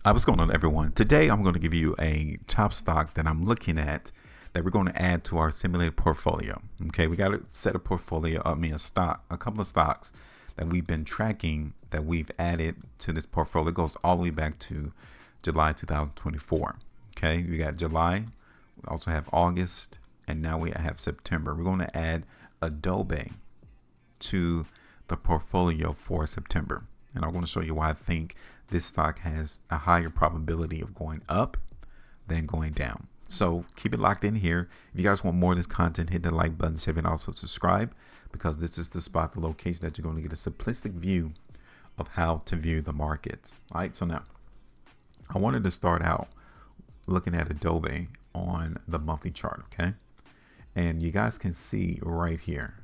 What's going on, everyone? Today, I'm going to give you a top stock that I'm looking at that we're going to add to our simulated portfolio. Okay, we got a set of portfolio, a couple of stocks that we've been tracking that we've added to this portfolio. It goes all the way back to July 2024. Okay, we got July, we also have August, and now we have September. We're going to add Adobe to the portfolio for September. And I'm going to show you why I think this stock has a higher probability of going up than going down. So keep it locked in here. If you guys want more of this content, hit the like button, save, and also subscribe, because this is the spot, the location that you're going to get a simplistic view of how to view the markets. All right, so now I wanted to start out looking at Adobe on the monthly chart, okay? And you guys can see right here,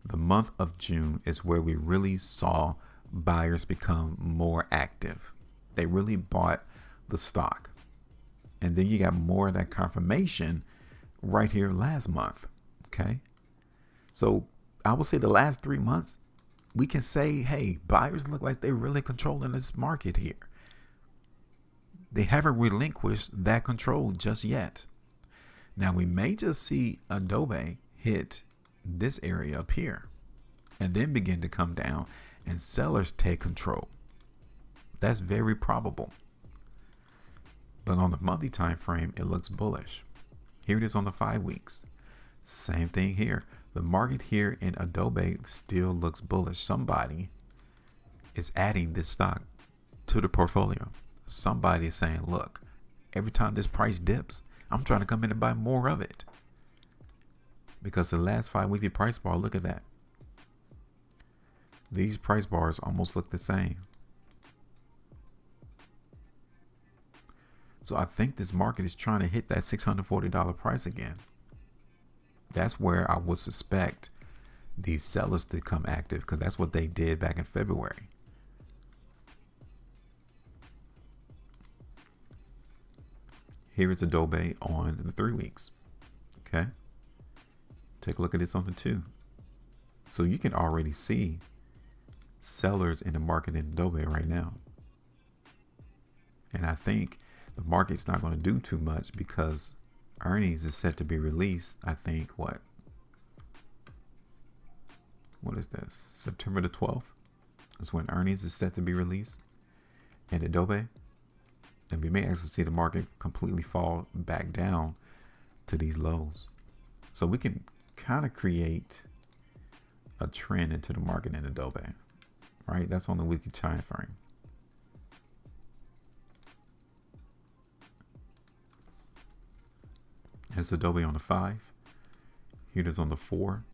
the month of June is where we really saw buyers become more active. They really bought the stock. And then you got more of that confirmation right here last month. Okay. So I would say the last 3 months, we can say, hey, buyers look like they're really controlling this market here. They haven't relinquished that control just yet. Now we may just see Adobe hit this area up here and then begin to come down and sellers take control. That's very probable. But on the monthly time frame, it looks bullish. Here it is on the 5 weeks. Same thing here. The market here in Adobe still looks bullish. Somebody is adding this stock to the portfolio. Somebody is saying, look, every time this price dips, I'm trying to come in and buy more of it. Because the last 5 weekly price bar, look at that. These price bars almost look the same. So I think this market is trying to hit that $640 price again. That's where I would suspect these sellers to come active, because that's what they did back in February. Here is Adobe on the 3 weeks. Okay. Take a look at this on the 2. So you can already see sellers in the market in Adobe right now. And I think the market's not going to do too much because earnings is set to be released. I think what is this? September the 12th is when earnings is set to be released in Adobe. And we may actually see the market completely fall back down to these lows. So we can kind of create a trend into the market in Adobe, right? That's on the weekly time frame. Here's Adobe on the 5. Here it is on the 4.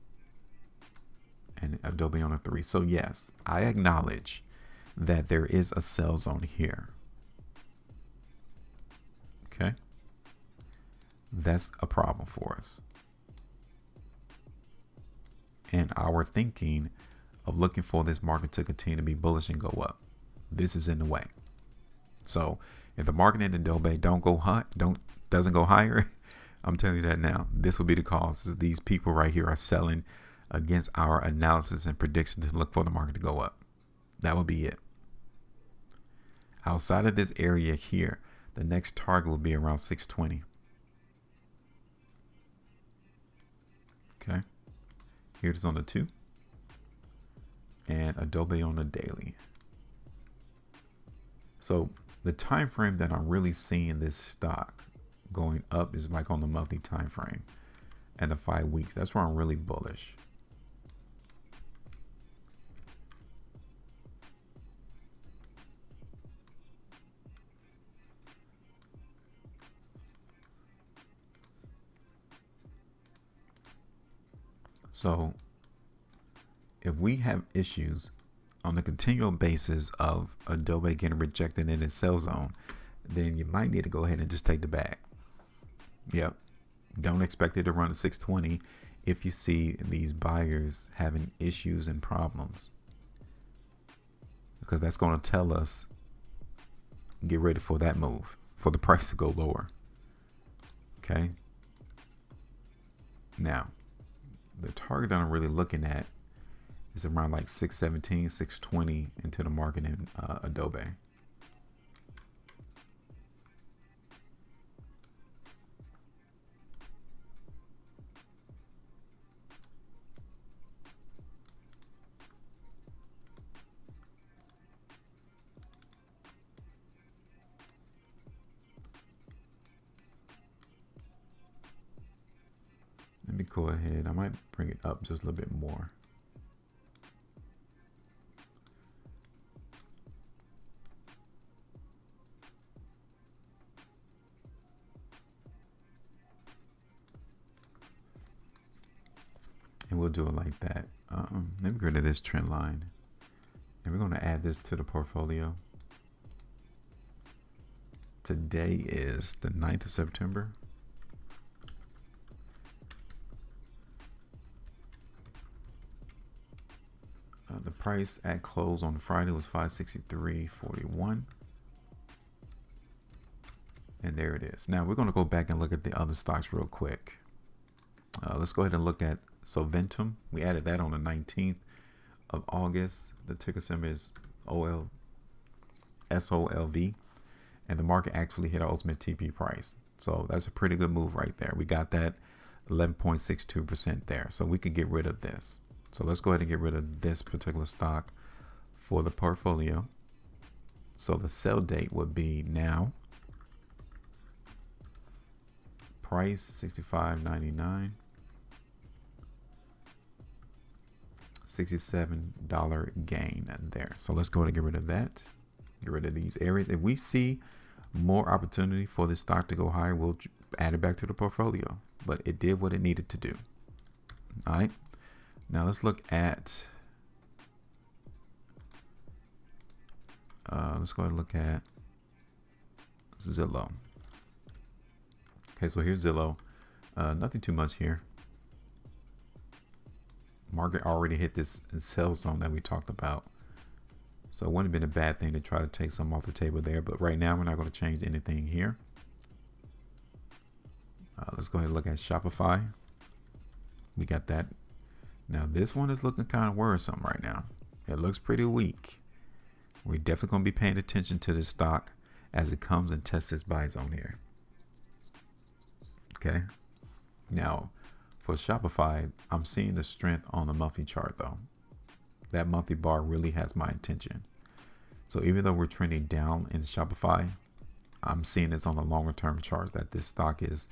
And Adobe on the 3. So yes, I acknowledge that there is a sell zone here. Okay. That's a problem for us. And our thinking of looking for this market to continue to be bullish and go up, this is in the way. So if the market in Adobe doesn't go higher, I'm telling you that now, this will be the cause. Is these people right here are selling against our analysis and prediction to look for the market to go up. That will be it. Outside of this area here, the next target will be around 620. Okay. Here it is on the 2. And Adobe on the daily. So the time frame that I'm really seeing this stock going up is like on the monthly time frame and the 5 weeks. That's where I'm really bullish. So if we have issues on a continual basis of Adobe getting rejected in its sell zone, then you might need to go ahead and just take the bag. Yep. Don't expect it to run to 620 if you see these buyers having issues and problems, because that's going to tell us get ready for that move, for the price to go lower. Okay. Now, the target that I'm really looking at is around like 617, 620 into the market in Adobe. go ahead. I might bring it up just a little bit more. And we'll do it like that. Let me get rid of this trend line. And we're going to add this to the portfolio. Today is the 9th of September. The price at close on Friday was 563.41. And there it is. Now we're going to go back and look at the other stocks real quick. Let's go ahead and look at Solventum. We added that on the 19th of August. The ticker symbol is SOLV. And the market actually hit our ultimate TP price. So that's a pretty good move right there. We got that 11.62% there. So we could get rid of this. So let's go ahead and get rid of this particular stock for the portfolio. So the sell date would be now. Price $65.99. $67 gain there. So let's go ahead and get rid of that. Get rid of these areas. If we see more opportunity for this stock to go higher, we'll add it back to the portfolio. But it did what it needed to do. All right. Now let's look at, let's go ahead and look at Zillow. Okay, so here's Zillow. Nothing too much here. Market already hit this sell zone that we talked about. So it wouldn't have been a bad thing to try to take some off the table there. But right now, we're not going to change anything here. Let's go ahead and look at Shopify. We got that. Now, this one is looking kind of worrisome right now. It looks pretty weak. We're definitely going to be paying attention to this stock as it comes and tests this buy zone here. Okay. Now, for Shopify, I'm seeing the strength on the monthly chart, though. That monthly bar really has my attention. So even though we're trending down in Shopify, I'm seeing this on the longer term chart that this stock is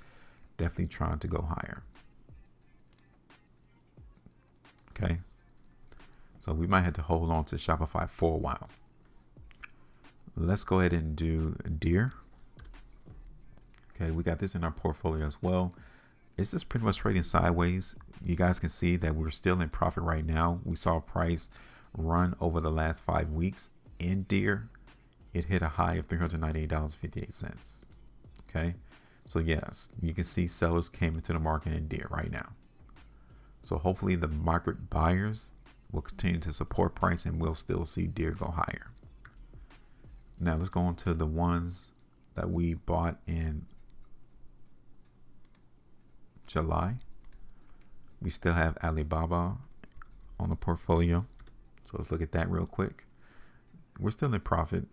definitely trying to go higher. Okay. So we might have to hold on to Shopify for a while. Let's go ahead and do Deere. Okay, we got this in our portfolio as well. It's just pretty much trading sideways. You guys can see that we're still in profit right now. We saw price run over the last 5 weeks in Deere. It hit a high of $398.58. Okay, so yes, you can see sellers came into the market in Deere right now. So hopefully the market buyers will continue to support price and we'll still see Deere go higher. Now let's go on to the ones that we bought in July. We still have Alibaba on the portfolio. So let's look at that real quick. We're still in profit.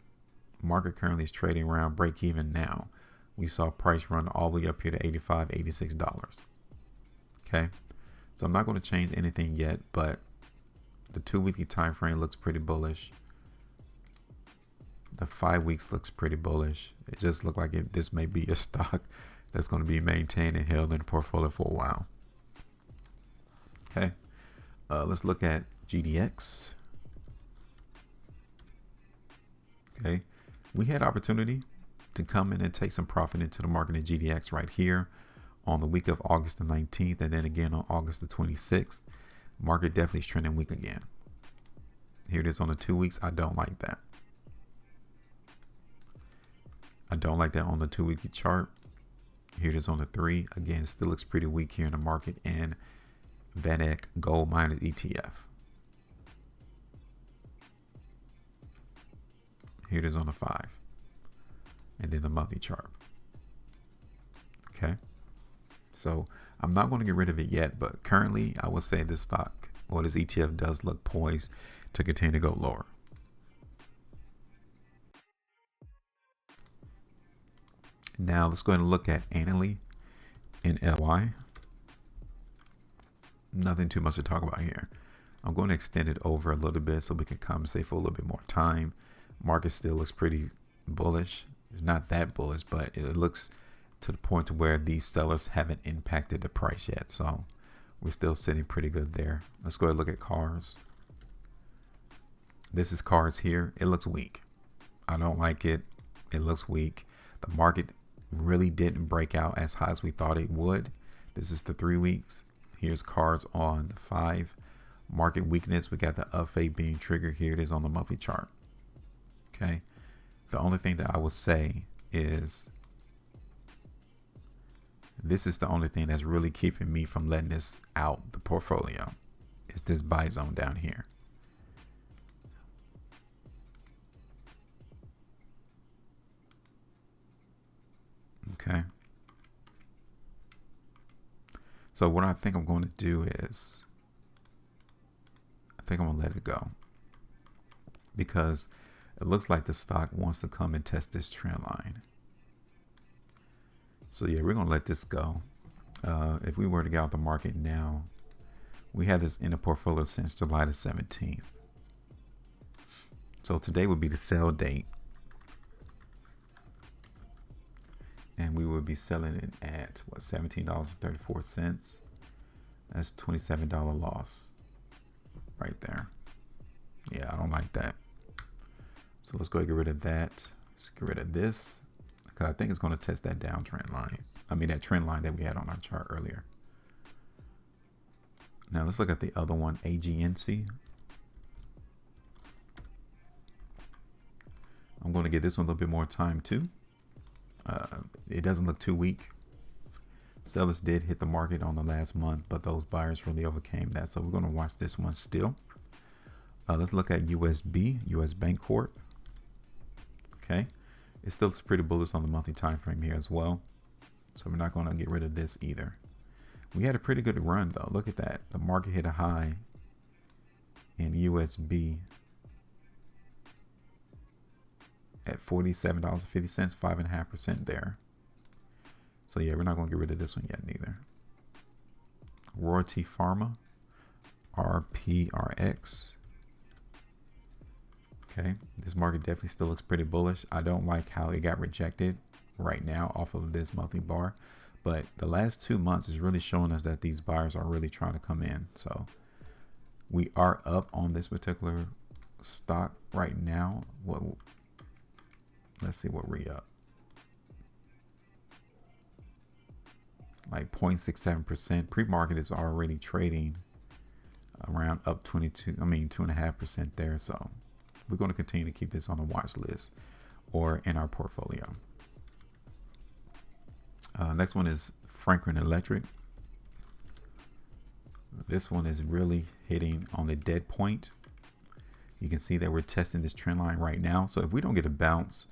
Market currently is trading around break even now. We saw price run all the way up here to $85, $86. Okay. So I'm not going to change anything yet, but the 2 weekly time frame looks pretty bullish. The 5 weeks looks pretty bullish. It just looked like this may be a stock that's going to be maintained and held in the portfolio for a while. Okay, let's look at GDX. Okay, we had opportunity to come in and take some profit into the market in GDX right here on the week of August the 19th, and then again on August the 26th. Market definitely is trending weak again. Here it is on the 2 weeks. I don't like that. I don't like that on the 2 weekly chart. Here it is on the 3. Again, it still looks pretty weak here in the market and VanEck Gold Miners ETF. Here it is on the 5. And then the monthly chart. Okay. So I'm not going to get rid of it yet, but currently I would say this stock or this ETF does look poised to continue to go lower. Now let's go ahead and look at Annaly in LY. Nothing too much to talk about here. I'm going to extend it over a little bit so we can compensate for a little bit more time. Market still looks pretty bullish. It's not that bullish, but it looks to the point to where these sellers haven't impacted the price yet. So We're still sitting pretty good there. Let's go ahead and look at cars. This is cars here. It looks weak. I don't like it. It looks weak. The market really didn't break out as high as we thought it would. This is the 3 weeks. Here's cars on the 5. Market weakness. We got the up fade being triggered. Here it is on the monthly chart. Okay. The only thing that I will say is this is the only thing that's really keeping me from letting this out the portfolio. Is this buy zone down here. Okay. So what I think I'm going to do is I think I'm going to let it go because it looks like the stock wants to come and test this trend line. So yeah, we're going to let this go. If we were to get out the market now, we had this in the portfolio since July the 17th. So today would be the sell date. And we would be selling it at what, $17.34. That's $27 loss right there. Yeah, I don't like that. So let's go ahead and get rid of that. Let's get rid of this because I think it's going to test that downtrend line. I mean that trend line that we had on our chart earlier. Now let's look at the other one, AGNC. I'm going to give this one a little bit more time too. It doesn't look too weak. Sellers did hit the market on the last month, but those buyers really overcame that. So we're going to watch this one still. Let's look at USB, US Bank Corp. Okay, it still looks pretty bullish on the monthly time frame here as well. So we're not going to get rid of this either. We had a pretty good run though. Look at that. The market hit a high in USB at $47.50, 5.5% there. So yeah, we're not going to get rid of this one yet neither. Royalty Pharma, RPRX. Okay, this market definitely still looks pretty bullish. I don't like how it got rejected right now off of this monthly bar, but the last 2 months is really showing us that these buyers are really trying to come in. So we are up on this particular stock right now. Let's see what we're up. Like 0.67%. Pre-market is already trading around up 2.5% there. So we're going to continue to keep this on the watch list or in our portfolio. Next one is Franklin Electric. This one is really hitting on the dead point. You can see that we're testing this trend line right now. So if we don't get a bounce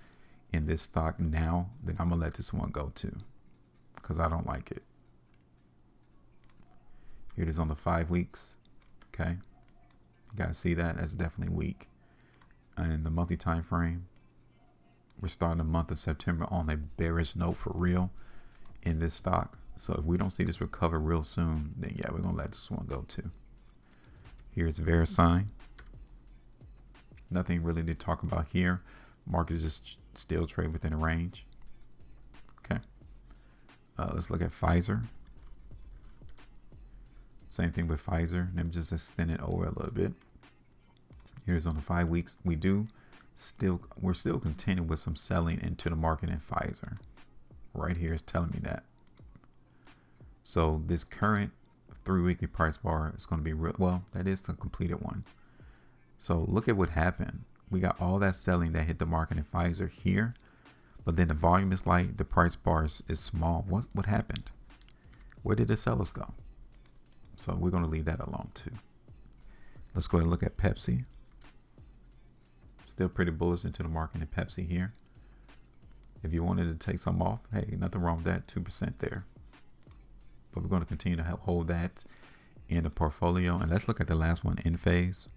in this stock now, then I'm gonna let this one go too, because I don't like it. Here it is on the 5 weeks. Okay, you guys see that? That's definitely weak. And the monthly time frame, we're starting the month of September on a bearish note for real in this stock. So if we don't see this recover real soon, then yeah, we're gonna let this one go too. Here's VeriSign. Nothing really to talk about here. Market is just still trade within a range. Okay. Let's look at Pfizer. Same thing with Pfizer. Let me just extend it over a little bit. Here's on the 5 weeks. We're still continuing with some selling into the market in Pfizer. Right here is telling me that. So this current 3 weekly price bar is going to be real. Well, that is the completed one. So look at what happened. We got all that selling that hit the market in Pfizer here, but then the volume is light, the price bar is small. What happened? Where did the sellers go? So we're going to leave that alone too. Let's go ahead and look at Pepsi. Still pretty bullish into the market in Pepsi here. If you wanted to take some off, hey, nothing wrong with that, 2% there. But we're going to continue to help hold that in the portfolio. And let's look at the last one, in phase.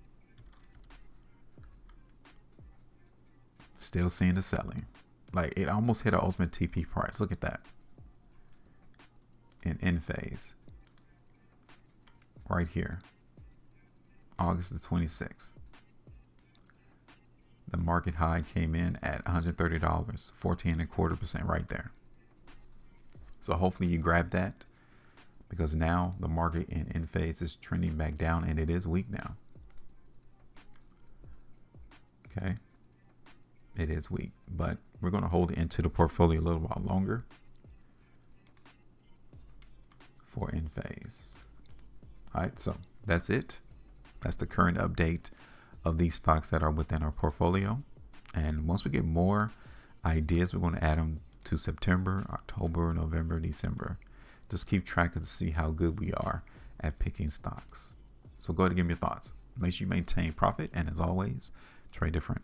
Still seeing the selling. Like it almost hit an ultimate TP price. Look at that. In phase. Right here. August the 26th. The market high came in at $130, 14.25% right there. So hopefully you grab that. because now the market in phase is trending back down, and it is weak now. Okay, it is weak, but we're going to hold it into the portfolio a little while longer for in phase. All right, so that's it. That's the current update of these stocks that are within our portfolio. And once we get more ideas, we're going to add them to September, October, November, December. Just keep track to see how good we are at picking stocks. So go ahead and give me your thoughts. Make sure you maintain profit, and as always, trade different.